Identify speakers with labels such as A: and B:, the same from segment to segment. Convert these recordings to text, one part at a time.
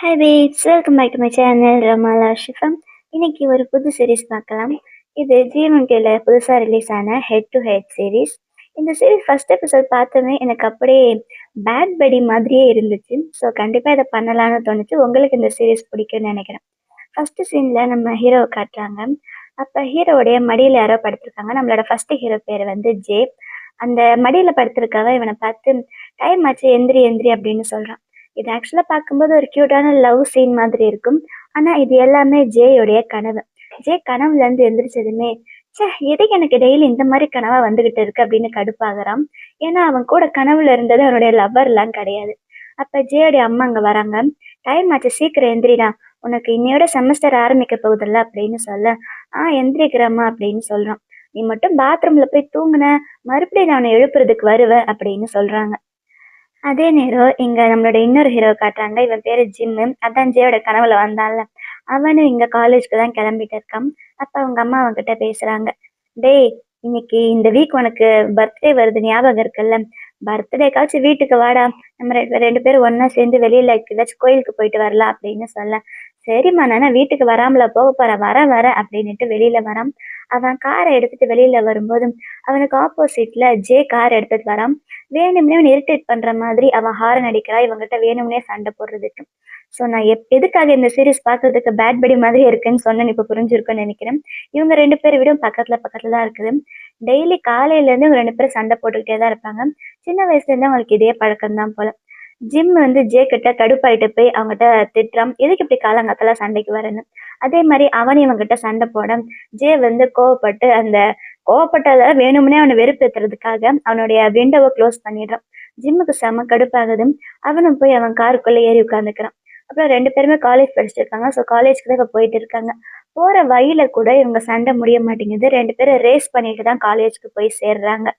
A: Hi babes, welcome back to my channel ரமாலா ஷிஃபம். இன்னைக்கு ஒரு புது சீரீஸ் பார்க்கலாம். இது ஜிஎம்டியில் புதுசாக ரிலீஸ் ஆன ஹெட் டு ஹெட் சீரீஸ். இந்த சீரீஸ் ஃபர்ஸ்ட் எபிசோட் பார்த்தோமே எனக்கு அப்படியே பேட் படி மாதிரியே இருந்துச்சு. ஸோ கண்டிப்பாக இதை பண்ணலான்னு தோணுச்சு. உங்களுக்கு இந்த சீரீஸ் பிடிக்கும்னு நினைக்கிறேன். ஃபர்ஸ்ட் சீனில் நம்ம ஹீரோவை காட்டுறாங்க. அப்போ ஹீரோவுடைய மடியில் யாரோ படுத்திருக்காங்க. நம்மளோட ஃபர்ஸ்ட் ஹீரோ பேர் வந்து ஜே. அந்த மடியில் படுத்திருக்கவ இவனை பார்த்து டைம் ஆச்சு, எந்திரி எந்திரி அப்படின்னு சொல்கிறான். இது ஆக்சுவலாக பார்க்கும்போது ஒரு க்யூட்டான லவ் சீன் மாதிரி இருக்கும். ஆனால் இது எல்லாமே ஜேயோடைய கனவு. ஜே கனவுலேருந்து எந்திரிச்சதுமே எதுக்கு எனக்கு டெய்லி இந்த மாதிரி கனவா வந்துகிட்டு இருக்கு அப்படின்னு கடுப்பாகிறான். ஏன்னா அவன் கூட கனவுல இருந்தது அவனுடைய லவ்வர்லாம் கிடையாது. அப்ப ஜேயோடைய அம்மா அங்க வராங்க. டைம் ஆச்சு, சீக்கிரம் எந்திரிடா, உனக்கு இன்னையோட செமஸ்டர் ஆரம்பிக்க போகுதுல்ல அப்படின்னு சொல்ல, எந்திரிக்கிறம்மா அப்படின்னு சொல்றான். நீ மட்டும் பாத்ரூம்ல போய் தூங்குன, மறுபடியும் நான் உன்னை எழுப்புறதுக்கு வருவேன் அப்படின்னு சொல்றாங்க. அதே நேரம் இங்க நம்மளோட இன்னொரு ஹீரோ காட்டுறாங்க. இவன் பேரு ஜிம்மு. அதான் ஜேயோட கனவுல வந்தான்ல, அவனும் இங்க காலேஜ்க்கு தான் கிளம்பிட்டு இருக்கான். அப்ப அவங்க அம்மா அவன்கிட்ட பேசுறாங்க. டேய், இன்னைக்கு இந்த வீக் உனக்கு பர்த்டே வருது, ஞாபகம் இருக்குல்ல? பர்த்டேக்காச்சும் வீட்டுக்கு வாடா, நம்ம ரெண்டு பேரும் ஒன்னா சேர்ந்து வெளியில ஏதாச்சும் கோயிலுக்கு போயிட்டு வரலாம் அப்படின்னு சொல்ல, சரிம்மா நானா வீட்டுக்கு வராமல போக போறேன், வர அப்படின்னுட்டு வெளியில வரான். அவன் காரை எடுத்துட்டு வெளியில வரும்போது அவனுக்கு ஆப்போசிட்ல ஜே கார் எடுத்துட்டு வரான். வேணும்னே அவன் இரிட்டேட் பண்ற மாதிரி அவன் ஹாரன் அடிக்கிறா, இவங்கிட்ட வேணும்னே சண்டை போடுறதுக்கு. ஸோ நான் எதுக்காக இந்த சீரீஸ் பார்க்கறதுக்கு பேட் படி மாதிரி இருக்குன்னு சொன்னேன்னு இப்போ புரிஞ்சிருக்குன்னு நினைக்கிறேன். இவங்க ரெண்டு பேரை விட பக்கத்துல தான் இருக்குது. டெய்லி காலையில இருந்து இவங்க ரெண்டு பேரும் சண்டை போட்டுக்கிட்டே தான் இருப்பாங்க. சின்ன வயசுல இருந்து அவங்களுக்கு இதே பழக்கம் தான் போல. ஜிம் வந்து ஜே கிட்ட கடுப்பாயிட்டு போய் அவங்ககிட்ட திட்டுறான், எதுக்கு இப்படி காலங்காத்தெல்லாம் சண்டைக்கு வரேன்னு. அதே மாதிரி அவன் இவங்கிட்ட சண்டை போட ஜே வந்து கோவப்பட்டு அந்த கோவப்பட்டத வேணும்னே அவனை வெறுப்பேத்துறதுக்காக அவனுடைய விண்டோவை க்ளோஸ் பண்ணிடுறான். ஜிம்முக்கு செம கடுப்பாகுது. அவனும் போய் அவன் காருக்குள்ள ஏறி உட்காந்துக்கிறான். அப்புறம் ரெண்டு பேருமே காலேஜ் படிச்சுட்டு இருக்காங்க. ஸோ காலேஜ்க்கு தான் இப்போ போயிட்டு இருக்காங்க. போற வழியில கூட இவங்க சண்டை முடிய மாட்டேங்குது. ரெண்டு பேரும் ரேஸ் பண்ணிட்டு தான் காலேஜ்க்கு போய் சேர்றாங்க.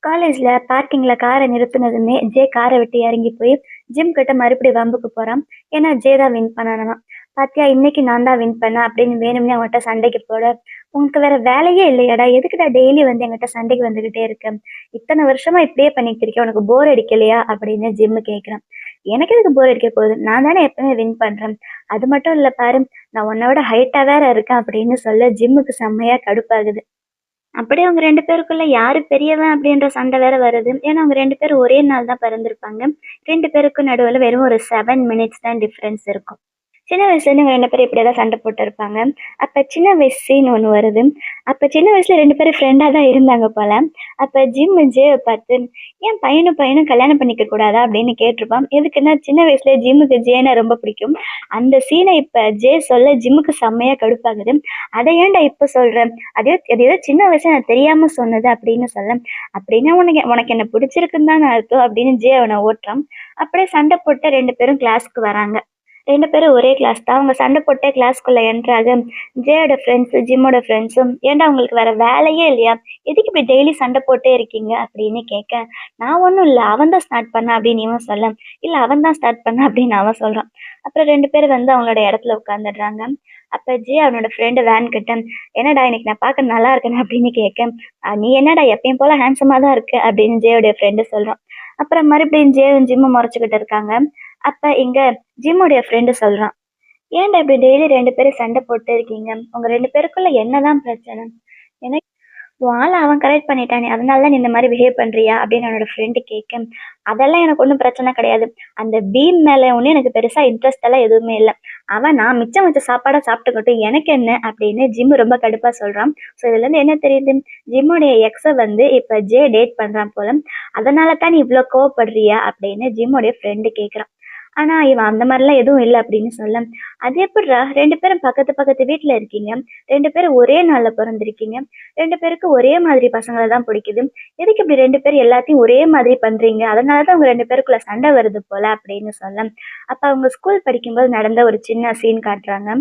A: காலேஜ்ல பார்க்கிங்ல காரை நிறுத்தினதுமே ஜே காரை விட்டு இறங்கி போய் ஜிம் கிட்ட மறுபடியும் வம்புக்கு போறான். ஏன்னா ஜே தான் வின் பண்ணானாம். பாத்தியா, இன்னைக்கு நான் தான் வின் பண்ணேன் அப்படின்னு வேணும்னே அவன்கிட்ட சண்டைக்கு போட, உனக்கு வேற வேலையே இல்லையாடா, எதுக்குடா டெய்லி வந்து என்கிட்ட சண்டைக்கு வந்துகிட்டே இருக்க, இத்தனை வருஷமா இப்படியே பண்ணிட்டு இருக்கேன், உனக்கு போர் அடிக்கலையா அப்படின்னு ஜிம்மு கேட்கிறான். எனக்கு எதுக்கு போர் அடிக்க போகுது, நான் தானே எப்பவுமே வின் பண்றேன். அது மட்டும் இல்ல பாரு, நான் உன்னோட ஹைட்டா வேற இருக்கேன் அப்படின்னு சொல்ல ஜிம்முக்கு செம்மையா கடுப்பாகுது. அப்படியே அவங்க ரெண்டு பேருக்குள்ள யாரு பெரியவன் அப்படின்ற சண்டை வேற வருது. ஏன்னா அவங்க ரெண்டு பேரும் ஒரே நாள் தான் பிறந்திருப்பாங்க. ரெண்டு பேருக்கும் நடுவில் வெறும் ஒரு 7 minutes தான் டிஃப்ரென்ஸ் இருக்கும். சின்ன வயசுலேருந்து இவங்க ரெண்டு பேரும் இப்படியே தான் சண்டை போட்டு இருப்பாங்க. அப்போ சின்ன வயசு சீன் ஒன்று வருது. அப்போ சின்ன வயசுல ரெண்டு பேரும் ஃப்ரெண்டாக தான் இருந்தாங்க போல. அப்போ ஜிம் ஜேவை பார்த்து, ஏன் பையனும் கல்யாணம் பண்ணிக்க கூடாதா அப்படின்னு கேட்டிருப்பான். எதுக்குன்னா சின்ன வயசுல ஜிம்முக்கு ஜேனா ரொம்ப பிடிக்கும். அந்த சீனை இப்போ ஜே சொல்ல ஜிம்முக்கு செம்மையாக கடுப்பாகுது. அதை ஏன்டா இப்போ சொல்கிறேன், அது ஏதோ சின்ன வயசுல நான் தெரியாம சொன்னது அப்படின்னு சொல்ல, அப்படின்னா உனக்கு என்ன பிடிச்சிருக்குன்னு தான் அர்த்தம் அப்படின்னு ஜே அவனை ஓட்டுறான். அப்படியே சண்டை போட்டு ரெண்டு பேரும் கிளாஸ்க்கு வராங்க. ரெண்டு பேரும் ஒரே கிளாஸ் தான். அவங்க சண்டை போட்டே கிளாஸ்க்குள்ள என்ட்ராக ஜேயோட ஃப்ரெண்ட்ஸு ஜிம்மோட ஃப்ரெண்ட்ஸும், ஏன்டா உங்களுக்கு வேற வேலையே இல்லையா, எதுக்கு இப்படி டெய்லி சண்டை போட்டே இருக்கீங்க அப்படின்னு கேட்க, நான் ஒன்றும் இல்லை, அவன் தான் ஸ்டார்ட் பண்ண அப்படின்னு இவன் சொல்ல, இல்லை அவன் தான் ஸ்டார்ட் பண்ண அப்படின்னு அவன் சொல்கிறான். அப்புறம் ரெண்டு பேரும் வந்து அவங்களோட இடத்துல உட்காந்துடுறாங்க. அப்போ ஜே அவனோட ஃப்ரெண்டு வேன் கிட்ட, என்னடா இன்னைக்கு நான் பார்க்க நல்லா இருக்கேன் அப்படின்னு கேட்க, நீ என்னடா எப்பயும் போல ஹேண்ட்ஸமாக தான் இருக்கு அப்படின்னு ஜேயோடைய ஃப்ரெண்டு சொல்கிறான். அப்புறம் மறுபடியும் ஜேவும் ஜிம்மும் முறைச்சிக்கிட்டு இருக்காங்க. அப்ப இங்க ஜிம்முடைய ஃப்ரெண்டு சொல்றான், ஏன்டா இப்படி டெய்லி ரெண்டு பேரும் சண்டை போட்டு இருக்கீங்க, உங்க ரெண்டு பேருக்குள்ள என்னதான் பிரச்சனை, எனக்கு உன் ஆளை அவன் கரெக்ட் பண்ணிட்டானே, அதனாலதான் நீ இந்த மாதிரி பிஹேவ் பண்றியா அப்படின்னு என்னோட ஃப்ரெண்டு கேட்க, அதெல்லாம் எனக்கு ஒன்றும் பிரச்சனை கிடையாது, அந்த பீம் மேல ஒன்றும் எனக்கு பெருசா இன்ட்ரெஸ்ட் எல்லாம் எதுவுமே இல்லை, அவன் நான் மிச்சம் வச்ச சாப்பாடை சாப்பிட்டுக்கிட்டும் எனக்கு என்ன அப்படின்னு ஜிம்மு ரொம்ப கடுப்பா சொல்றான். ஸோ இதுல இருந்து என்ன தெரியுது, ஜிம்முடைய எக்ஸை வந்து இப்ப ஜே டேட் பண்றான் போல, அதனால தான் நீ இவ்வளவு கோவப்படுறியா அப்படின்னு ஜிம்முடைய ஃப்ரெண்டு கேட்கறான். ஆனா இவன் அந்த மாதிரிலாம் எதுவும் இல்லை அப்படின்னு சொல்ல, அது எப்படிடா ரெண்டு பேரும் பக்கத்து பக்கத்து வீட்டுல இருக்கீங்க, ரெண்டு பேரும் ஒரே நாள்ல பிறந்திருக்கீங்க, ரெண்டு பேருக்கு ஒரே மாதிரி பசங்களை தான் பிடிக்குது, எதுக்கு இப்படி ரெண்டு பேரும் எல்லாத்தையும் ஒரே மாதிரி பண்றீங்க, அதனாலதான் உங்க ரெண்டு பேருக்குள்ள சண்டை வருது போல அப்படின்னு சொல்ல, அப்ப அவங்க ஸ்கூல் படிக்கும்போது நடந்த ஒரு சின்ன சீன் காட்டுறாங்க.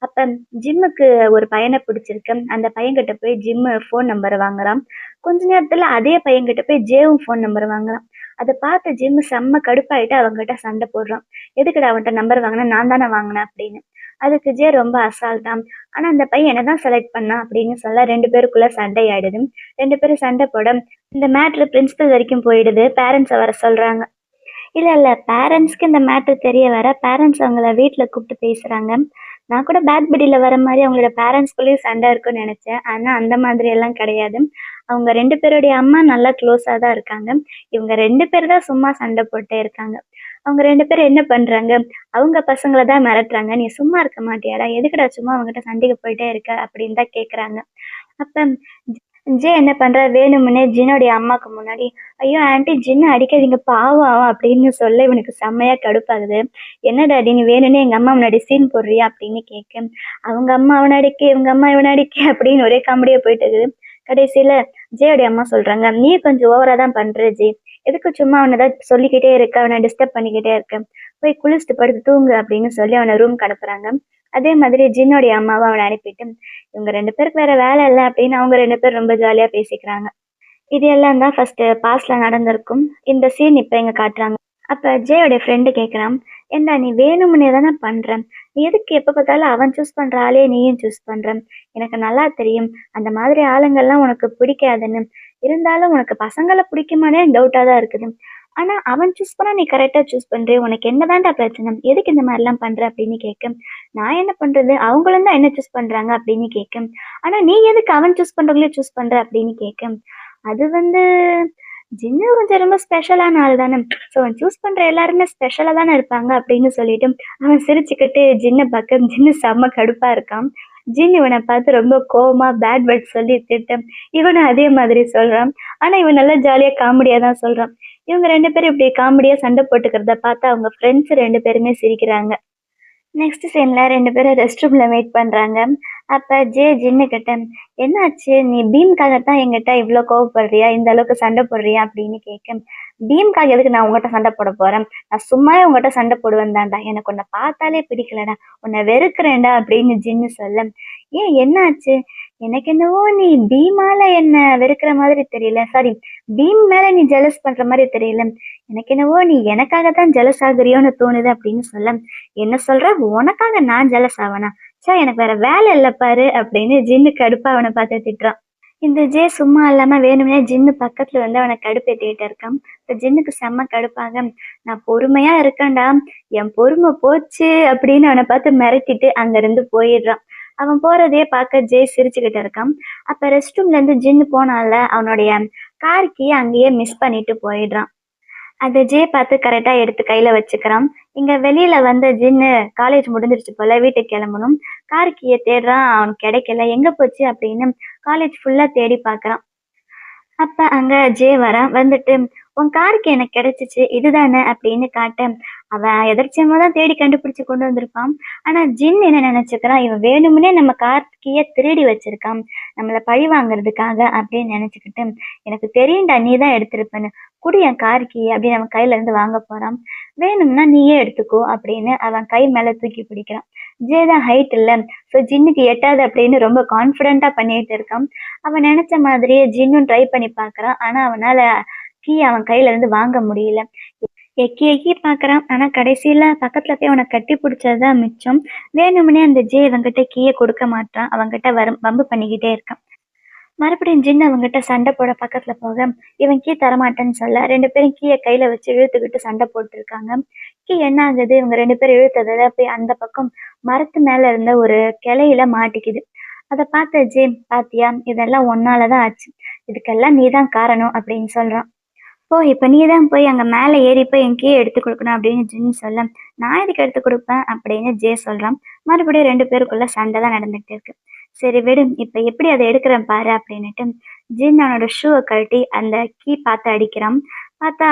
A: அப்ப ஜிம்முக்கு ஒரு பையனை பிடிச்சிருக்கு. அந்த பையன்கிட்ட போய் ஜிம்மு ஃபோன் நம்பர் வாங்குறான். கொஞ்ச நேரத்துல அதே பையன்கிட்ட போய் ஜேவும் ஃபோன் நம்பர் வாங்குறான். அதை பார்த்து ஜிம்மு செம்ம கடுப்பாயிட்டு அவங்ககிட்ட சண்டை போடுறான். எதுக்குடா அவன்கிட்ட நம்பர் வாங்கினேன், நான் தானே வாங்கினேன் அப்படின்னு. அதுக்கு ஜே ரொம்ப அசால்ட்டான். ஆனா அந்த பையன் என்னதான் செலக்ட் பண்ணான் அப்படின்னு சொல்ல ரெண்டு பேருக்குள்ள சண்டை ஆயிடுது. ரெண்டு பேரும் சண்டை போட இந்த மேட்ரு பிரின்சிபல் வரைக்கும் போயிடுது. பேரண்ட்ஸை வர சொல்றாங்க. இல்ல, இல்ல. பேரண்ட்ஸ்க்கு இந்த மேட்டர் தெரிய வர, பேரண்ட்ஸ் அவங்கள வீட்ல கூப்ட்டு பேசுறாங்க. நான் கூட பேட் பட்டில வர மாரி அவங்களோட பேரண்ட்ஸ்குள்ளயும் சண்டை இருக்கும்னு நெனச்சேன். ஆனா அந்த மாதிரி எல்லாம் கிடையாது. அவங்க 2 பேருடைய அம்மா நல்லா க்ளோஸா தான் இருக்காங்க. இவங்க 2 பேர் தான் சும்மா சண்டை போட்டே இருக்காங்க. அவங்க 2 பேரும் என்ன பண்றாங்க, அவங்க பசங்கள தான் மிரட்டுறாங்க. "நீ சும்மா இருக்க மாட்டியாடா? எதுக்குடா சும்மா அவங்ககிட்ட சண்டைக்கு போயிட்டே இருக்க?" அப்படின்னு தான் கேட்குறாங்க. அப்ப ஜே என்ன பண்றா, வேணும்னே ஜின்னுடைய அம்மாக்கு முன்னாடி, "ஐயோ! ஆன்டி ஜின்ன அடிக்காதீங்க பாவம் அவன்" அப்படின்னு சொல்ல இவனுக்கு செம்மையா கடுப்பாகுது. "என்ன டாடி நீ வேணும்னே எங்க அம்மா முன்னாடி சீன் போடுறியா?" அப்படின்னு கேட்க, அவங்க அம்மா அவன அடிக்க, இவங்க அம்மா இவன அடிக்க அப்படின்னு ஒரே காமெடியா போயிட்டு இருக்குது. கடைசியில ஜேயோடைய அம்மா சொல்றாங்க, "நீ கொஞ்சம் ஓவரா தான் பண்ற ஜே. எதுக்கு சும்மா அவன ஏதாவது சொல்லிக்கிட்டே இருக்க, அவன டிஸ்டர்ப் பண்ணிக்கிட்டே இருக்க. போய் குளிச்சுட்டு படுத்து தூங்கு" அப்படின்னு சொல்லி அவன ரூம்க்கு அனுப்புறாங்க. அதே மாதிரி ஜின்னுடைய அம்மாவும் அவன அனுப்பிட்டு, இவங்க 2 பேருக்கு வேற வேலை இல்ல அப்படின்னு அவங்க 2 பேரும் ரொம்ப ஜாலியா பேசிக்கிறாங்க. இது எல்லாம் தான் பாஸ்ட்ல நடந்திருக்கும். இந்த சீன் இப்ப இங்க காட்டுறாங்க. அப்ப ஜேயோட ஃப்ரெண்டு கேட்குறான், "ஏன்டா நீ வேணும்னே தானே பண்ற. நீ எதுக்கு எப்ப பார்த்தாலும் அவன் சூஸ் பண்ற ஆளே நீயும் சூஸ் பண்ற? எனக்கு நல்லா தெரியும். அந்த மாதிரி ஆளுங்கள்லாம் உனக்கு பிடிக்காதுன்னு. இருந்தாலும் உனக்கு பசங்கள பிடிக்குமான்னே டவுட்டா தான் இருக்குது. ஆனா அவன் சூஸ் பண்ணா நீ கரெக்ட்டா சூஸ் பண்றியே. உனக்கு என்னதான்டா பிரச்சனை? எதுக்கு இந்த மாரிலாம் பண்ற?" அப்படின்னு கேட்க, "நான் என்ன பண்றது? அவங்களும் தான் என்ன சூஸ் பண்றாங்க" அப்படின்னு கேட்க, "ஆனா நீ எதுக்கு அவன் சூஸ் பண்றவங்களே சூஸ் பண்ற?" அப்படின்னு கேட்க, "அது வந்து ஜின்னு கொஞ்சம் ரொம்ப ஸ்பெஷலான ஆள் தானே. ஸோ அவன் சூஸ் பண்ற எல்லாருமே ஸ்பெஷலா தானே இருப்பாங்க" அப்படின்னு சொல்லிட்டு அவன் சிரிச்சுக்கிட்டு ஜின்ன பார்க்க ஜின்னு செம்ம கடுப்பா இருக்கான். ஜின் இவனை பார்த்து ரொம்ப கோவமா பேட் வேர்ட்ஸ் சொல்லி திட்ட, இவனும் அதே மாதிரி சொல்றான். ஆனா இவன் நல்லா ஜாலியா காமெடியா தான் சொல்றான். இவங்க 2 பேரும் இப்படி காமெடியா சண்டை போட்டுக்கிறத பார்த்து அவங்க ஃப்ரெண்ட்ஸ் 2 பேருமே சிரிக்கிறாங்க. நெக்ஸ்ட் சீன்ல 2 பேரும் ரெஸ்ட் ரூம்ல மீட் பண்றாங்க. அப்ப ஜின்னு கிட்ட, "என்னாச்சு? நீ பீம்க்காக தான் என்கிட்ட இவ்ளோ கோவப்படுறியா? இந்த அளவுக்கு சண்டை போடுறியா?" அப்படின்னு கேட்க, "பீம்க்காக எதுக்கு நான் உன்கிட்ட சண்டை போட போறேன்? நான் சும்மாவே உன்கிட்ட சண்டை போடுவேன் தான்டா. எனக்கு உன்னை பார்த்தாலே பிடிக்கலடா. உன்னை வெறுக்கிறேன்டா" அப்படின்னு ஜின்னு சொல்ல, "ஏன் என்னாச்சு?" "எனக்கு என்னவோ நீ பீமால என்ன வெறுக்கிற மாதிரி தெரியல. சாரி, பீம் மேல நீ ஜெலஸ் பண்ற மாரி தெரியல. எனக்கு என்னவோ நீ எனக்காக தான் ஜெலஸ் ஆகுறியோன்னு தோணுது" அப்படின்னு சொல்ல, "என்ன சொல்ற? உனக்காக நான் ஜெலஸ் ஆவனா? ச்சே எனக்கு வேற வேலை இல்ல பாரு" அப்படின்னு ஜின்னு கடுப்பா அவன பார்த்து திட்டுறான். இந்த ஜே சும்மா இல்லாம வேணும்னே ஜின்னு பக்கத்துல வந்து அவன கடுப்பேத்திக்கிட்டு இருக்கான். இப்ப ஜின்னுக்கு செம்ம கடுப்பாக, "நான் பொறுமையா இருக்கேன்டா, என் பொறுமை போச்சு" அப்படின்னு அவன பார்த்து மிரட்டிட்டு அங்கிருந்து போயிடுறான். அவன் போறதையே பார்க்க ஜே சிரிச்சுக்கிட்டு இருக்கான். அப்ப ரெஸ்ட் ரூம்ல இருந்து ஜின்னு போனான்ல, அவனுடைய கார் கீய அங்கேயே மிஸ் பண்ணிட்டு போயிடுறான். அத ஜே பார்த்து கரெக்ட்டா எடுத்து கையில வச்சுக்கிறான். இங்க வெளியில வந்த ஜின்னு காலேஜ் முடிஞ்சிருச்சு போல வீட்டுக்கு கிளம்பணும். கார் கீய தேடுறான். அவனுக்கு கிடைக்கல. எங்க போச்சு அப்படின்னு காலேஜ் ஃபுல்லா தேடி பார்க்குறான். அப்ப அங்க ஜே வரான். வந்துட்டு, "உன் கார் கீ எனக்கு கிடைச்சுச்சு. இதுதானே?" அப்படின்னு காட்ட, அவன் எதர்ச்சியமா தான் தேடி கண்டுபிடிச்சு கொண்டு வந்திருப்பான். ஆனா ஜின் என்ன நினைச்சுக்கிறான், இவன் வேணும்னே நம்ம கார் கீய திருடி வச்சிருக்கான். நம்மள பழி வாங்குறதுக்காக அப்படின்னு நினைச்சுக்கிட்டு, "எனக்கு தெரியும்டா நீ தான் எடுத்திருப்பன்னு. குடு என் கார் கீய" அப்படின்னு அவன் கையில இருந்து வாங்க போறான். "வேணும்னா நீயே எடுத்துக்கோ" அப்படின்னு அவன் கை மேல தூக்கி பிடிக்கிறான். ஜே தான் ஹைட் இல்ல. ஸோ ஜின்னுக்கு எட்டாது அப்படின்னு ரொம்ப கான்ஃபிடென்ட்டா பண்ணிட்டு இருக்கான். அவன் நினைச்ச மாதிரியே ஜின்னும் ட்ரை பண்ணி பார்க்குறான். ஆனா அவனால அவன் கையில இருந்து வாங்க முடியல. எக்கி எக்கி பார்க்குறான். ஆனா கடைசியில பக்கத்துல போய் அவன கட்டி பிடிச்சது தான் மிச்சம். வேணும்னே அந்த ஜே இவன்கிட்ட கீய கொடுக்க மாட்றான். அவன்கிட்ட வம்பு பண்ணிக்கிட்டே இருக்கான். மறுபடியும் ஜின் அவன்கிட்ட சண்டை போட பக்கத்துல போக, இவன் கீ தரமாட்டேன்னு சொல்ல 2 பேரும் கீய கையில வச்சு இழுத்துக்கிட்டு சண்டை போட்டுருக்காங்க. கீ என்ன ஆகுது, இவங்க 2 பேரும் இழுத்ததுல போய் அந்த பக்கம் மரத்து மேல இருந்த ஒரு கிளையில மாட்டிக்குது. அத பார்த்த ஜே, "பாத்தியா? இதெல்லாம் உன்னால தான் ஆச்சு. இதுக்கெல்லாம் நீ தான் காரணம்" அப்படின்னு சொல்றான். இப்ப நீ தான் போய் அங்க மேல ஏறி போய் என் கீய எடுத்துக் குடுக்கணும்" அப்படின்னு ஜின் சொல்ல, "நான் எதுக்கு எடுத்துக் குடுப்பேன்?" அப்படின்னு ஜே சொல்றான். மறுபடியும் 2 பேருக்குள்ள சண்டை தான் நடந்துகிட்டு இருக்கு. "சரி விடு, இப்ப எப்படி அத எடுக்கிறேன் பாரு" அப்படின்னுட்டு ஜின் அவனோட ஷூவ கழட்டி அந்த கீ பார்த்து அடிக்கிறான். பார்த்தா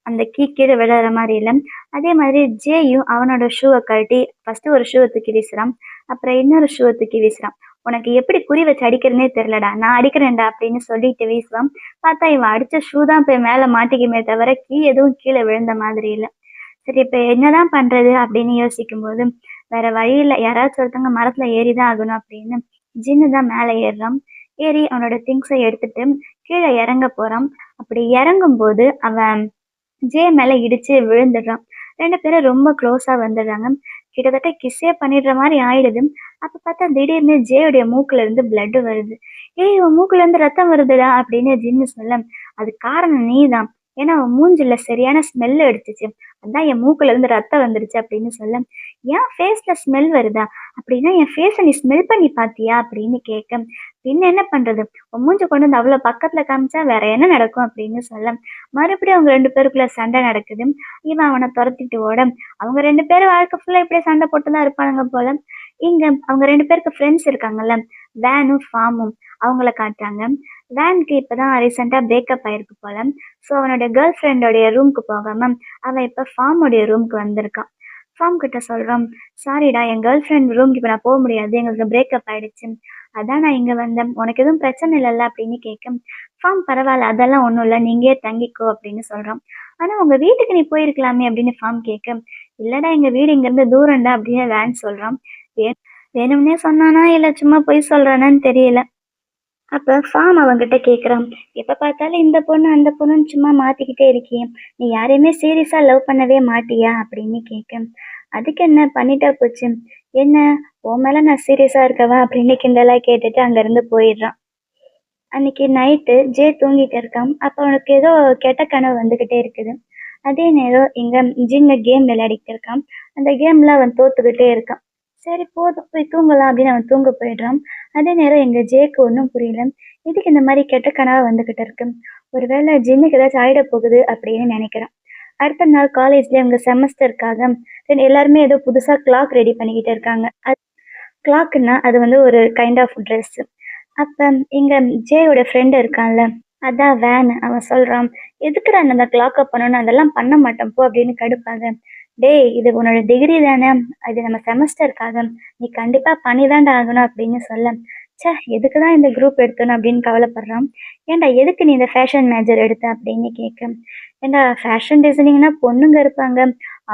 A: அந்த கீ கீழ விழுற மாரி இல்ல. அதே மாதிரி ஜேயும் அவனோட ஷூவ கழட்டி ஃபர்ஸ்ட்டு ஒரு ஷூவ தூக்கி வீசுறான். அப்புறம் இன்னொரு ஷூவ தூக்கி வீசுறான். "உனக்கு எப்படி குறி வச்சு அடிக்கிறதுன்னே தெரியலடா. நான் அடிக்கிறேன்டா" அப்படின்னு சொல்லிட்டு வீசுவான். பார்த்தா இவன் அடிச்ச ஷூ தான் போய் மேல மாட்டிக்குமே தவிர கீ எதுவும் கீழ விழுந்த மாதிரி இல்ல. சரி இப்ப என்னதான் பண்றது அப்படின்னு யோசிக்கும்போது, வேற வழி இல்ல. யாராச்சும் ஒருத்தவங்க மரத்துல ஏறி தான் ஆகணும் அப்படின்னு ஜின்னு தான் மேல ஏறுறான். ஏறி அவனோட திங்ஸ எடுத்துட்டு கீழ இறங்க போறான். அப்படி இறங்கும்போது அவன் ஜே மேல இடிச்சு விழுந்துடுறான். 2 பேரும் ரொம்ப க்ளோஸா வந்துடுறாங்க. கிட்டத்தட்ட கிஸ்ஸே பண்ணிடுற மாரி ஆயிடுது. அப்ப பார்த்தா திடீர்னு ஜேயோடைய மூக்குல இருந்து வருது. "ஏய் உன் மூக்குல இருந்து ரத்தம் வருதுடா" அப்படின்னு ஜின்னு சொல்ல, "அதுக்கு காரணம் நீதான். ஏன்னா அவன் மூஞ்சில சரியான ஸ்மெல் அடிச்சுச்சு. அதான் என் மூக்குல இருந்து ரத்தம் வந்துருச்சு அப்படின்னு சொல்ல, "ஏன் ஃபேஸ்ல ஸ்மெல் வருதா? அப்படின்னா என் ஃபேஸ நீ ஸ்மெல் பண்ணி பார்த்தியா?" அப்படின்னு கேட்க, "பின்ன என்ன பண்றது? உன் மூஞ்ச கொண்டு வந்து அவ்வளோ பக்கத்துல காமிச்சா வேற என்ன நடக்கும்?" அப்படின்னு சொல்ல, மறுபடியும் அவங்க 2 பேருக்குள்ள சண்டை நடக்குது. இவன் அவன தொரத்திட்டு ஓட, அவங்க 2 பேரும் வாழ்க்கை ஃபுல்லா இப்படியே சண்டை போட்டு தான் இருப்பானுங்க போல. இங்க அவங்க 2 பேருக்கு ஃப்ரெண்ட்ஸ் இருக்காங்கல்ல, வேனும், ஃபார்மும் அவங்கள காட்டுறாங்க. வேனுக்கு இப்பதான் ரீசென்ட்டா பிரேக்கப் ஆயிருக்கு போல. ஸோ அவனோட கேர்ள் ஃப்ரெண்டோடைய ரூம்க்கு போகாம, அவன் இப்ப ஃபார்முடைய ரூம்க்கு வந்திருக்கான். ஃபார்ம் கிட்ட சொல்றான், "சாரிடா என் கேர்ள் ஃப்ரெண்ட் ரூம்க்கு இப்ப நான் போ முடியாது. எங்களுக்கு பிரேக்கப் ஆயிடுச்சு. அதான் நான் இங்க வந்தேன். உனக்கு எதுவும் பிரச்சனை இல்லல்ல?" அப்படின்னு கேட்க, ஃபார்ம் "பரவால்ல அதெல்லாம் ஒண்ணும் இல்ல. நீ இங்கேயே தங்கிக்கோ" அப்படின்னு சொல்றான். "ஆனா உங்க வீட்டுக்கு நீ போயிருக்கலாமே" அப்படின்னு ஃபார்ம் கேட்க, "இல்லடா எங்க வீடு இங்கேருந்து தூரம்டா" அப்படின்னு வேன் சொல்றான். வே வேணும்னே சொன்னானா இல்ல சும்மா பொய் சொல்றானான்னு தெரியல. அப்ப ஃபார்ம் அவன்கிட்ட கேட்குறான், "எப்ப பார்த்தாலும் இந்த பொண்ணு, அந்த பொண்ணுன்னு சும்மா மாத்திக்கிட்டே இருக்கியே! நீ யாரையுமே சீரியஸா லவ் பண்ணவே மாட்டியா?" அப்படின்னு கேட்க, "அதுக்கு என்ன பண்ணிட்டா போச்சு. என்ன உன் மேல நான் சீரியஸா இருக்கவா?" அப்படின்னு கிண்டலா கேட்டுட்டு அங்கருந்து போயிடுறான். அன்னைக்கு நைட்டு ஜே தூங்கிட்டு இருக்கான். அப்ப அவனுக்கு ஏதோ கெட்ட கனவு வந்துகிட்டே இருக்குது. அதே நேரம் இங்க ஜின்னு கேம் விளையாடிட்டு இருக்கான். அந்த கேம்ல அவன் தோத்துக்கிட்டே இருக்கான். சரி போதும் போய் தூங்கலாம் அப்படின்னு அவன் தூங்க போயிடுறான். அதே நேரம் எங்க ஜேக்கு ஒண்ணும் புரியல. எதுக்கு இந்த மாதிரி கெட்ட கனவா வந்துகிட்டு இருக்கு? ஒருவேளை ஜின்னுக்கு ஏதாச்சும் ஆயிட போகுது அப்படின்னு நினைக்கிறான். அடுத்த நாள் காலேஜ்ல இவங்க செமஸ்டருக்காக எல்லாருமே ஏதோ புதுசா கிளாக் ரெடி பண்ணிக்கிட்டு இருக்காங்க. கிளாக்குன்னா அது வந்து ஒரு கைண்ட் ஆஃப் ட்ரெஸ். அப்ப இங்க ஜேயோட ஃப்ரெண்ட் இருக்கான்ல, அதான் வேன். அவன் சொல்றான், "எதுக்குடா இந்த அந்த கிளாக்க பண்ணணும்? அதெல்லாம் பண்ண மாட்டேன் போ" அப்படின்னு கடுப்பாக. "டேய் இது உன்னோட டிகிரி தானே, அது நம்ம செமஸ்டருக்காக, நீ கண்டிப்பா பண்ணி தான்டா ஆகணும்" அப்படின்னு சொல்ல, ச்சே எதுக்கு தான் இந்த குரூப் எடுத்தோன்னு அப்படின்னு கவலைப்படுறான். "ஏன்டா எதுக்கு நீ இந்த ஃபேஷன் மேஜர் எடுத்த?" அப்படின்னு கேட்க, "ஏன்டா ஃபேஷன் டிசைனிங்னா பொண்ணுங்க இருப்பாங்க,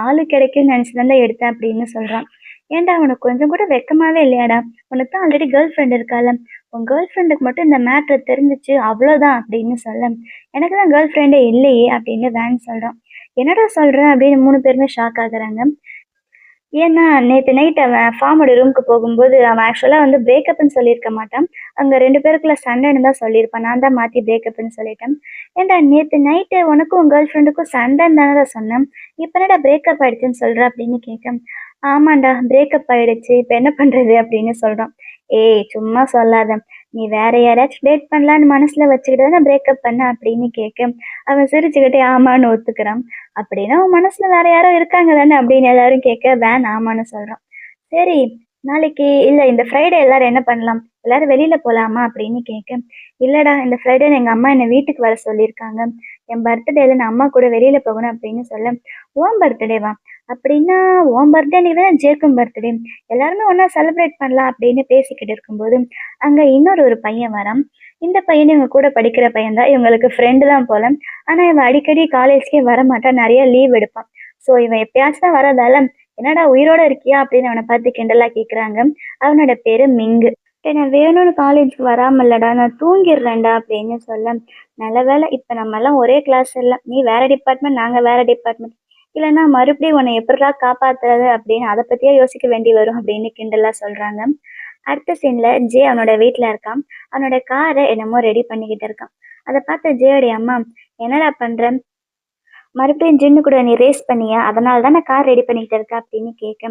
A: ஆளு கிடைக்கும்னு நினைச்சு தான்டா எடுத்தேன்" அப்படின்னு சொல்றான். "ஏன்டா உனக்கு கொஞ்சம் கூட வெக்கமாவே இல்லையாடா? உனக்கு தான் ஆல்ரெடி கேர்ள் ஃப்ரெண்ட் இருக்கால, உன் கேர்ள் ஃப்ரெண்டுக்கு மட்டும் இந்த மேட்ரு தெரிஞ்சுச்சு அவ்வளோதான்" அப்படின்னு சொல்ல, "எனக்கு தான் கேர்ள் ஃப்ரெண்டே இல்லையே" அப்படின்னு வேன் சொல்றான். "என்னடா சொல்ற?" அப்படின்னு 3 பேருமே ஷாக் ஆகுறாங்க. ஏன்னா, நேத்து நைட் அவன் ஃபார்மோட ரூமுக்கு போகும்போது, அவன் ஆக்சுவலா வந்து பிரேக்கப்ன்னு சொல்லியிருக்க மாட்டான். அங்க 2 பேருக்குள்ள சண்டைன்னு தான் சொல்லியிருப்பான். நான் தான் மாத்தி பிரேக்கப்ன்னு சொல்லிட்டேன். "ஏன்டா நேத்து நைட்டு உனக்கும் உன் கேர்ள் ஃப்ரெண்டுக்கும் சண்டைன்னு தானடா சொன்னேன். இப்ப என்னடா பிரேக்கப் ஆயிடுச்சுன்னு சொல்ற?" அப்படின்னு கேட்க, "ஆமாண்டா பிரேக்கப் ஆயிடுச்சு. இப்ப என்ன பண்றது?" அப்படின்னு சொல்றான். "ஏய் சும்மா சொல்லாத. நீ வேற யாரையாச்சும் டேட் பண்ணலான்னு மனசுல வச்சுக்கிட்டு தானே பிரேக்கப் பண்ண?" அப்படின்னு கேட்க, அவன் சிரிச்சுக்கிட்டே ஆமான்னு ஒத்துக்கிறான். "அப்படின்னா உன் மனசுல வேற யாரோ இருக்காங்க தானே?" அப்படின்னு எல்லாரும் கேட்க, வேன் ஆமான்னு சொல்றான். "சரி, நாளைக்கு இல்ல இந்த ஃப்ரைடே எல்லாரும் என்ன பண்ணலாம்? எல்லாரும் வெளியில போலாமா?" அப்படின்னு கேட்க, "இல்லடா இந்த ஃப்ரைடே எங்க அம்மா என்ன வீட்டுக்கு வர சொல்லியிருக்காங்க. என் பர்த்டேல நான் அம்மா கூட வெளியில போகணும்" அப்படின்னு சொல்ல, "உன் பர்த்டேவா? அப்படின்னா உன் பர்த்டே அன்னைக்கு தானே ஜேக்கும் பர்த்டே. எல்லாருமே ஒண்ணா செலிப்ரேட் பண்ணலாம்" அப்படின்னு பேசிக்கிட்டு இருக்கும்போது, அங்க இன்னொரு ஒரு பையன் வரான். இந்த பையனும் இவங்க கூட படிக்கிற பையன் தான். இவங்களுக்கு ஃப்ரெண்டு தான் போல. ஆனா இவன் அடிக்கடி காலேஜ்க்கே வரமாட்டான். நெறைய லீவ் எடுப்பான். ஸோ இவன் எப்பயாச்சும் தான் வரதால, "என்னடா உயிரோட இருக்கியா?" அப்படின்னு அவன பார்த்து கிண்டலா கேட்குறாங்க. அவனோட பேரு மிங்கு. "டேய் நான் வேணும்னு காலேஜ்க்கு வராம இல்லடா, நான் தூங்கிடுறேன்டா" அப்படின்னு சொல்ல, "நல்ல வேளை இப்ப நம்மலாம் ஒரே கிளாஸ் இல்ல. நீ வேற டிபார்ட்மெண்ட், நாங்க வேற டிபார்ட்மெண்ட். இல்லன்னா மறுபடியும் உன்னை எப்புட்றா காப்பாத்துறது அப்படின்னு அத பத்தியே யோசிக்க வேண்டி வரும்" அப்படின்னு கிண்டலா சொல்றாங்க. அடுத்த சீன்ல ஜே அவனோட வீட்ல இருக்கான். அவனோட கார என்னமோ ரெடி பண்ணிக்கிட்டு இருக்கான். அத பார்த்த ஜேயோடைய அம்மா, "என்னடா பண்ற? மறுபடியும் ஜின்னு கூட நீ ரேஸ் பண்ணியா? அதனால தானே கார் ரெடி பண்ணிக்கிட்டு இருக்க" அப்படின்னு கேட்க,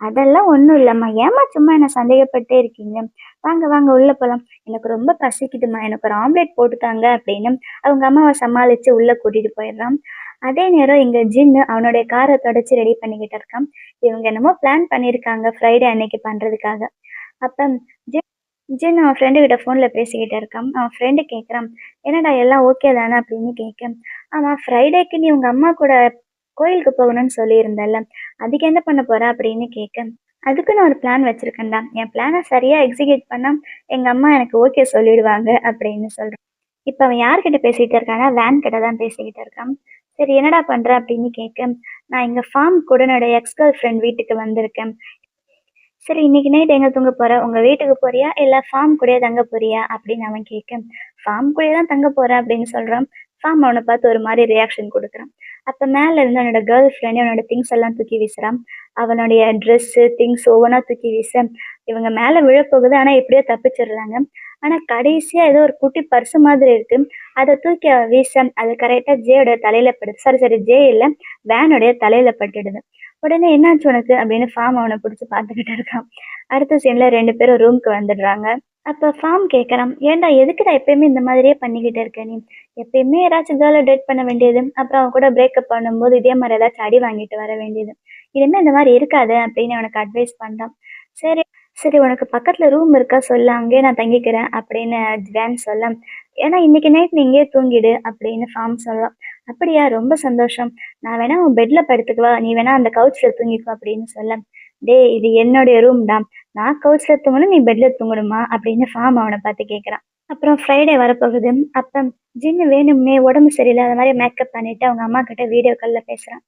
A: "அதெல்லாம் ஒண்ணும் இல்லம்மா. ஏம்மா சும்மா என்ன சந்தேகப்பட்டே இருக்கீங்க? வாங்க வாங்க உள்ள போலாம். எனக்கு ரொம்ப பசிக்குதும்மா. எனக்கு ஒரு ஆம்லெட் போட்டு தாங்க" அப்படின்னு அவங்க அம்மாவ சமாளிச்சு உள்ள கூட்டிட்டு போயிடுறான். அதே நேரம் இங்க ஜின்னு அவனுடைய கார தொடச்சு ரெடி பண்ணிக்கிட்டு இருக்கான். இவங்க என்னமோ பிளான் பண்ணியிருக்காங்க ஃப்ரைடே அன்னைக்கு பண்றதுக்காக. அப்ப ஜின் ஜின் அவன் ஃப்ரெண்டு கிட்ட ஃபோன்ல பேசிக்கிட்டு இருக்கான். அவன் ஃப்ரெண்டு கேட்குறான், "என்னடா எல்லாம் ஓகே தானே?" அப்படின்னு கேட்க, "ஆமா ஃப்ரைடேக்கு நீ உங்க அம்மா கூட கோயிலுக்கு போகணும்னு சொல்லியிருந்தல்ல, அதுக்கு என்ன பண்ண போற?" அப்படின்னு கேட்க, "அதுக்கு நான் ஒரு பிளான் வச்சிருக்கேன்டா. என் பிளான சரியா எக்ஸிக்யூட் பண்ணா எங்க அம்மா எனக்கு ஓகே சொல்லிடுவாங்க" அப்படின்னு சொல்றான். இப்ப அவன் யார்கிட்ட பேசிட்டு இருக்கான்னா, வேன் கிட்ட தான் பேசிக்கிட்டு இருக்கான். "சரி என்னடா பண்ற?" அப்படின்னு கேட்க, "நான் எங்க ஃபார்ம் கூட என்னோட எக்ஸ் கேர்ள் ஃப்ரெண்ட் வீட்டுக்கு வந்திருக்கேன். சரி இன்னைக்கு நைட் எங்க தூங்க போற? உங்க வீட்டுக்கு போறியா? இல்ல ஃபார்ம் கூடயே தங்க போறியா?" அப்படின்னு அவன் கேட்க, "ஃபார்ம் கூடயே தான் தங்க போறேன்" அப்படின்னு சொல்றான். ஃபார்ம் அவன பார்த்து ஒரு மாரி ரியாக்ஷன் குடுக்குறான். அப்ப மேல இருந்து அவனோட கேர்ள் ஃப்ரெண்ட் அவனோட திங்ஸ் எல்லாம் தூக்கி வீசுறான். அவனுடைய ட்ரெஸ்ஸு, திங்ஸ் ஒவ்வொன்னா தூக்கி வீச, இவங்க மேல விழப்போகுது. ஆனா எப்படியோ தப்பிச்சிடுறாங்க. ஆனா கடைசியா ஏதோ ஒரு குட்டி பர்ஸ் மாதிரி இருக்கு. அத தூக்கி அவ வீச, அது கரெக்ட்டா ஜேயோட தலையில படுது. சாரி, சாரி, ஜே இல்ல, வேனுடைய தலையில பட்டுடுது. உடனே "என்னாச்சு உனக்கு?" அப்படின்னு ஃபார்ம் அவன புடிச்சு பார்த்துக்கிட்டு இருக்கான். அடுத்த சீன்ல 2 பேரும் ரூம்க்கு வந்துடுறாங்க. அப்ப ஃபார்ம் கேட்கறான், "ஏன்டா எதுக்குடா எப்பயுமே இந்த மாதிரியே பண்ணிக்கிட்டு இருக்க நீ? எப்பயுமே யாராச்சும் கேர்ள டேட் பண்ண வேண்டியது. அப்புறம் அவ கூட பிரேக்கப் பண்ணும்போது இதே மாரி ஏதாச்சும் அடி வாங்கிட்டு வர வேண்டியது. இனிமே இந்த மாரி இருக்காத" அப்படின்னு அவனுக்கு அட்வைஸ் பண்றான். சரி, சரி, உனக்கு பக்கத்துல ரூம் இருக்கா சொல்லு, அங்கேயே நான் தங்கிக்கிறேன் அப்படின்னு வேன் சொல்ல, ஏன்னா இன்னைக்கு நைட் நீ இங்கேயே தூங்கிடு அப்படின்னு ஃபார்ம் சொல்றான். அப்படியா, ரொம்ப சந்தோஷம். நான் வேணா உன் பெட்ல படுத்துக்கவா, நீ வேணா அந்த கவுச்ல தூங்கிக்கோ அப்படின்னு சொல்ல, டேய் இது என்னுடைய ரூம்டா, நான் கவுச்ல தூங்கணும் நீ பெட்ல தூங்கணுமா அப்படின்னு ஃபார்ம் அவனை பார்த்து கேட்கறான். அப்புறம் ஃப்ரைடே வரப்போகுது. அப்ப ஜின்னு வேணும்னே உடம்பு சரியில்லாத மாதிரி மேக்கப் பண்ணிட்டு அவங்க அம்மா கிட்ட வீடியோ கால்ல பேசுறான்.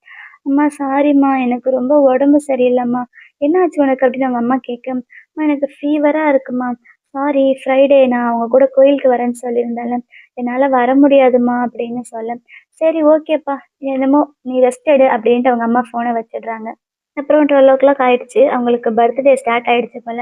A: அம்மா சாரிம்மா, எனக்கு ரொம்ப உடம்பு சரியில்லைம்மா. என்னாச்சு உனக்கு அப்படின்னு அவங்க அம்மா கேட்க, அம்மா எனக்கு ஃபீவரா இருக்குமா. சாரி, ஃப்ரைடே நான் அவங்க கூட கோயிலுக்கு வரேன்னு சொல்லியிருந்தேன்ல, என்னால வர முடியாதும்மா அப்படின்னு சொல்ல, சரி ஓகேப்பா, என்னமோ நீ ரெஸ்ட் எடு அப்படின்ட்டு அவங்க அம்மா ஃபோனை வச்சிடுறாங்க. அப்புறம் 12:00 ஆயிடுச்சு. அவங்களுக்கு பர்த்டே ஸ்டார்ட் ஆயிடுச்சு போல.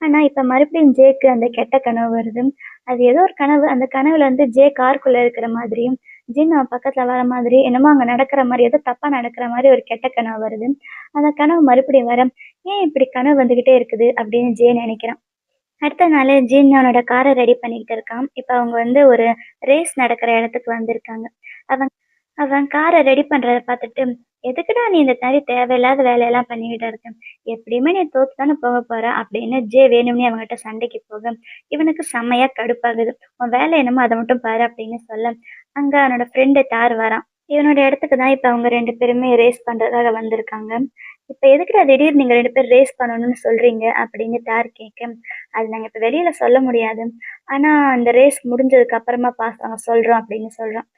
A: ஆனா, இப்ப மறுபடியும் ஜேக்கு அந்த கெட்ட கனவு வருது. அது ஏதோ ஒரு கனவு. அந்த கனவுல வந்து ஜே காருக்குள்ள இருக்கிற மாதிரியும், ஜின் அவன் பக்கத்துல வர மாதிரி, என்னமோ அங்க நடக்கிற மாரி, ஏதோ தப்பா நடக்கிற மாரி ஒரு கெட்ட கனவு வருது. அந்த கனவு மறுபடியும் வர, "ஏன் இப்படி கனவு வந்துகிட்டே இருக்குது?" அப்படின்னு ஜே நினைக்கிறான். அடுத்த நாளு ஜின் அவனோட கார ரெடி பண்ணிக்கிட்டு இருக்கான். இப்ப அவங்க வந்து ஒரு ரேஸ் நடக்கிற இடத்துக்கு வந்திருக்காங்க. அவன் அவன் கார ரெடி பண்றத பார்த்துட்டு, "எதுக்குடா நீ இந்த மாரி தேவையில்லாத வேலையெல்லாம் பண்ணிக்கிட்டு இருக்க? எப்படியுமே நீ தோத்து தானே போக போற" அப்படின்னு ஜே வேணும்னே அவன்கிட்ட சண்டைக்கு போக, இவனுக்கு செம்மையா கடுப்பாகுது. "உன் வேலை என்னமோ அத மட்டும் பாரு" அப்படின்னு சொல்ல, அங்க அவனோட ஃப்ரெண்டு தார் வரான். இவனோட இடத்துக்கு தான் இப்ப அவங்க 2 பேருமே ரேஸ் பண்றதுக்காக வந்திருக்காங்க. "இப்ப எதுக்குடா திடீர்னு நீங்க 2 பேரும் ரேஸ் பண்ணணும்னு சொல்றீங்க?" அப்படின்னு தார் கேட்க, "அது நாங்க இப்ப வெளியில சொல்ல முடியாது. ஆனா அந்த ரேஸ் முடிஞ்சதுக்கு அப்புறமா நாங்க சொல்றோம்" அப்படின்னு சொல்றான்.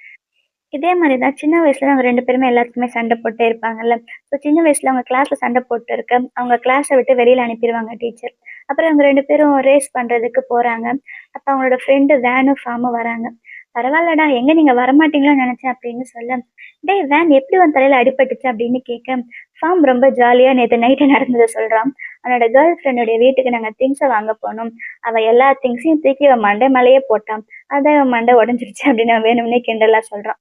A: இதே மாரி தான் சின்ன வயசுல அவங்க 2 பேருமே எல்லாத்துக்குமே சண்டை போட்டே இருப்பாங்கல்ல. ஸோ சின்ன வயசுல அவங்க கிளாஸ்ல சண்டை போட்டு இருக்க, அவங்க கிளாஸ விட்டு வெளியில அனுப்பிருவாங்க டீச்சர். அப்புறம் இவங்க 2 பேரும் ரேஸ் பண்றதுக்கு போறாங்க. அப்ப அவங்களோட ஃப்ரெண்டு வேனும், ஃபார்மும் வராங்க. "பரவால்லடா, எங்க நீங்க வரமாட்டீங்களோன்னு நெனச்சேன்" அப்படின்னு சொல்ல, "டேய் வேன், எப்படி உன் தலையில அடிபட்டுச்சு?" அப்படின்னு கேட்க, ஃபார்ம் ரொம்ப ஜாலியா நேத்து நைட்டு நடந்தத சொல்றான். அவனோட கேர்ள் ஃப்ரெண்டுடைய வீட்டுக்கு நாங்க திங்ஸ வாங்க போனோம். அவ எல்லா திங்ஸையும் தூக்கி அவன் மண்டை மேலயே போட்டான். அதான் அவன் மண்டை உடைஞ்சிருச்சு அப்படின்னு அவன் வேணும்னே கிண்டலா சொல்றான்.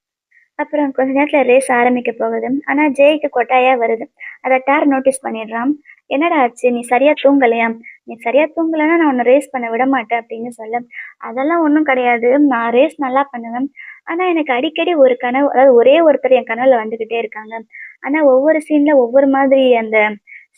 A: அப்புறம் கொஞ்ச நேரத்துல ரேஸ் ஆரம்பிக்க போகுது. ஆனா ஜேய்க்கு கொட்டாயா வருது. அத டார் நோட்டீஸ் பண்ணிடுறான். "என்னடா ஆச்சு? நீ சரியா தூங்கலையா? நீ சரியா தூங்கலன்னா நான் உன்ன ரேஸ் பண்ண விடமாட்டேன்" அப்படின்னு சொல்ல, "அதெல்லாம் ஒண்ணும் கிடையாது. நான் ரேஸ் நல்லா பண்ணுவேன். ஆனா எனக்கு அடிக்கடி ஒரு கனவு, அதாவது ஒரே ஒருத்தர் என் கனவுல வந்துகிட்டே இருக்காங்க. ஆனா ஒவ்வொரு சீன்ல ஒவ்வொரு மாதிரி அந்த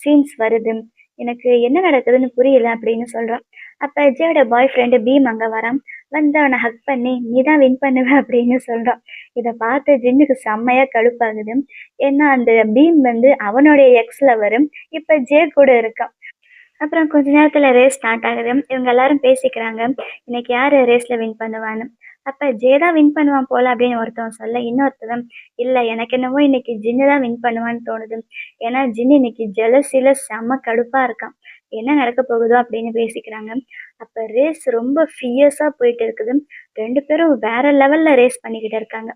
A: சீன்ஸ் வருது. எனக்கு என்ன நடக்குதுன்னு புரியல" அப்படின்னு சொல்றான். அப்ப ஜேயோட பாய் ஃப்ரெண்டு பீம் அங்க வரான். வந்து அவன ஹக் பண்ணி, "நீ தான் வின் பண்ணுவ" அப்படின்னு சொல்றான். இத பார்த்து ஜின்னுக்கு செம்மையா கடுப்பாகுது. ஏன்னா அந்த பீம் வந்து அவனுடைய எக்ஸ் லவரு. இப்ப ஜே கூட இருக்கான். அப்புறம் கொஞ்ச நேரத்துல ரேஸ் ஸ்டார்ட் ஆகுது. இவங்க எல்லாரும் பேசிக்கிறாங்க, இன்னைக்கு யாரு ரேஸ்ல வின் பண்ணுவான்னு. அப்ப ஜே தான் வின் பண்ணுவான் போல அப்படின்னு ஒருத்தவன் சொல்ல, இன்னொருத்தவன், இல்ல எனக்கு என்னவோ இன்னைக்கு ஜின்னு தான் வின் பண்ணுவான்னு தோணுது. ஏன்னா ஜின்னு இன்னைக்கு ஜெலசில செம்ம கடுப்பா இருக்கான். என்ன நடக்க போகுதோ அப்படின்னு பேசிக்கிறாங்க. அப்ப ரேஸ் ரொம்ப ஃபியர்ஸா போயிட்டு இருக்குது. 2 பேரும் வேற லெவல்ல ரேஸ் பண்ணிக்கிட்டு இருக்காங்க.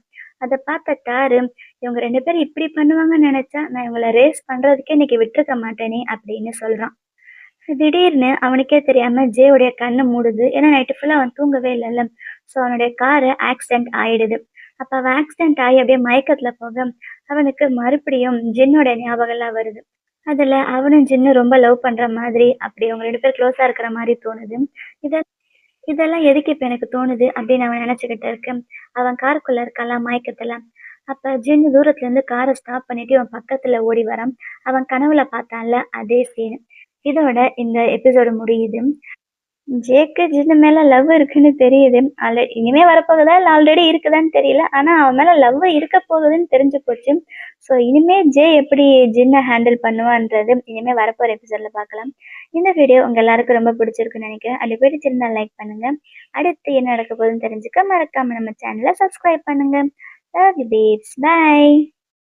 A: அத பார்த்த டாரு, இவங்க 2 பேரும் இப்படி பண்ணுவாங்கன்னு நினைச்சா நான் இவங்கள ரேஸ் பண்றதுக்கே இன்னைக்கு விட்டுருக்க மாட்டேனே அப்படின்னு சொல்றான். திடீர்னு அவனுக்கே தெரியாம ஜேவுடைய கண்ணு மூடுது. ஏன்னா நைட்டு ஃபுல்லா அவன் தூங்கவே இல்லல்ல. ஸோ அவனுடைய காரு ஆக்சிடென்ட் ஆயிடுது. அப்ப அவன் ஆக்சிடென்ட் ஆகி அப்படியே மயக்கத்துல போக, அவனுக்கு மறுபடியும் ஜின்னோட ஞாபகம்லாம் வருது. அதுல அவனும் ஜின்னும் ரொம்ப லவ் பண்ற மாதிரி, அப்படி அவங்க 2 பேரும் க்ளோஸா இருக்கிற மாரி தோணுது. இத இதெல்லாம் எதுக்கு இப்ப எனக்கு தோணுது அப்படின்னு அவன் நினைச்சுக்கிட்டு இருக்க, அவன் காருக்குள்ள இருக்கான்ல மயக்கத்துல. அப்ப ஜின்னு தூரத்துல இருந்து காரை ஸ்டாப் பண்ணிட்டு இவன் பக்கத்துல ஓடி வரான். அவன் கனவுல பார்த்தான்ல அதே சீன். இதோட இந்த எபிசோடு முடியுது. ஜேக்கு ஜின்னு மேல லவ் இருக்குன்னு தெரியுது. இனிமே வரப்போகுதா இல்ல ஆல்ரெடி இருக்குதான்னு தெரியல. ஆனா அவன் மேல லவ் இருக்க போகுதுன்னு தெரிஞ்சு போச்சு. ஸோ இனிமே ஜே எப்படி ஜின்ன ஹேண்டில் பண்ணுவான்றது இனிமே வரப்போற எபிசோட்ல பார்க்கலாம். இந்த வீடியோ உங்க எல்லாருக்கும் ரொம்ப பிடிச்சிருக்குன்னு நினைக்கிறேன். அப்படி பிடிச்சிருந்தா லைக் பண்ணுங்க. அடுத்து என்ன நடக்க போகுதுன்னு தெரிஞ்சுக்க மறக்காம நம்ம சேனலை சப்ஸ்கிரைப் பண்ணுங்க. Love you babes. பை.